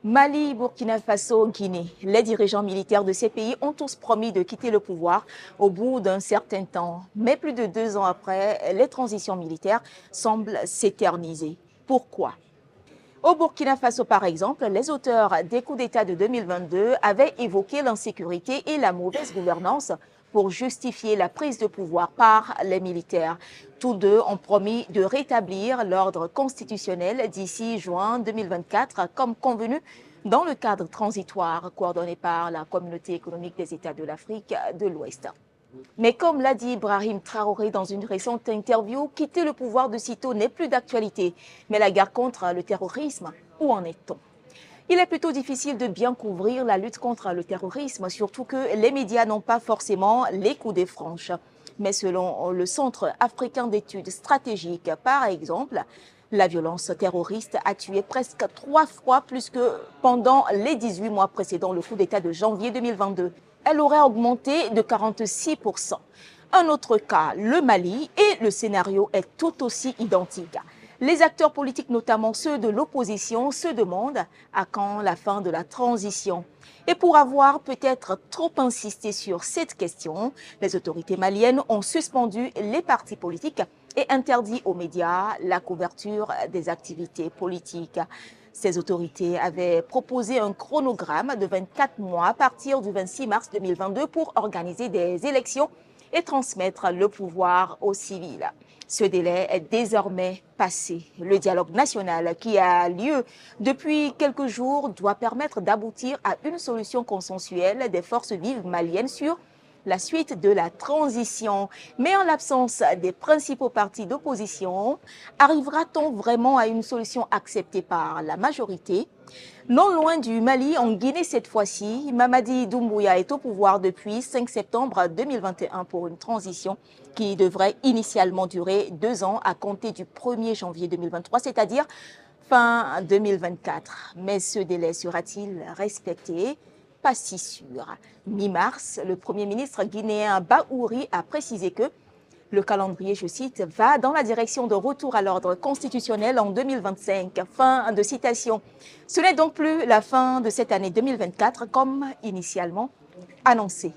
Mali, Burkina Faso, Guinée. Les dirigeants militaires de ces pays ont tous promis de quitter le pouvoir au bout d'un certain temps. Mais plus de 2 ans après, les transitions militaires semblent s'éterniser. Pourquoi? Au Burkina Faso, par exemple, les auteurs des coups d'État de 2022 avaient évoqué l'insécurité et la mauvaise gouvernance pour justifier la prise de pouvoir par les militaires. Tous deux ont promis de rétablir l'ordre constitutionnel d'ici juin 2024, comme convenu dans le cadre transitoire coordonné par la Communauté économique des États de l'Afrique de l'Ouest. Mais comme l'a dit Ibrahim Traoré dans une récente interview, quitter le pouvoir de sitôt n'est plus d'actualité. Mais la guerre contre le terrorisme, où en est-on? Il est plutôt difficile de bien couvrir la lutte contre le terrorisme, surtout que les médias n'ont pas forcément les coups des franches. Mais selon le Centre africain d'études stratégiques, par exemple, la violence terroriste a tué presque 3 fois plus que pendant les 18 mois précédant le coup d'État de janvier 2022. Elle aurait augmenté de 46%. Un autre cas, le Mali, et le scénario est tout aussi identique. Les acteurs politiques, notamment ceux de l'opposition, se demandent à quand la fin de la transition. Et pour avoir peut-être trop insisté sur cette question, les autorités maliennes ont suspendu les partis politiques et interdit aux médias la couverture des activités politiques. Ces autorités avaient proposé un chronogramme de 24 mois à partir du 26 mars 2022 pour organiser des élections et transmettre le pouvoir aux civils. Ce délai est désormais passé. Le dialogue national qui a lieu depuis quelques jours doit permettre d'aboutir à une solution consensuelle des forces vives maliennes sur la suite de la transition. Mais en l'absence des principaux partis d'opposition, arrivera-t-on vraiment à une solution acceptée par la majorité? Non loin du Mali, en Guinée cette fois-ci, Mamadi Doumbouya est au pouvoir depuis 5 septembre 2021 pour une transition qui devrait initialement durer 2 ans à compter du 1er janvier 2023, c'est-à-dire fin 2024. Mais ce délai sera-t-il respecté? Pas si sûr. Mi-mars, le Premier ministre guinéen Bahouri a précisé que le calendrier, je cite, va dans la direction de retour à l'ordre constitutionnel en 2025. Fin de citation. Ce n'est donc plus la fin de cette année 2024 comme initialement annoncé.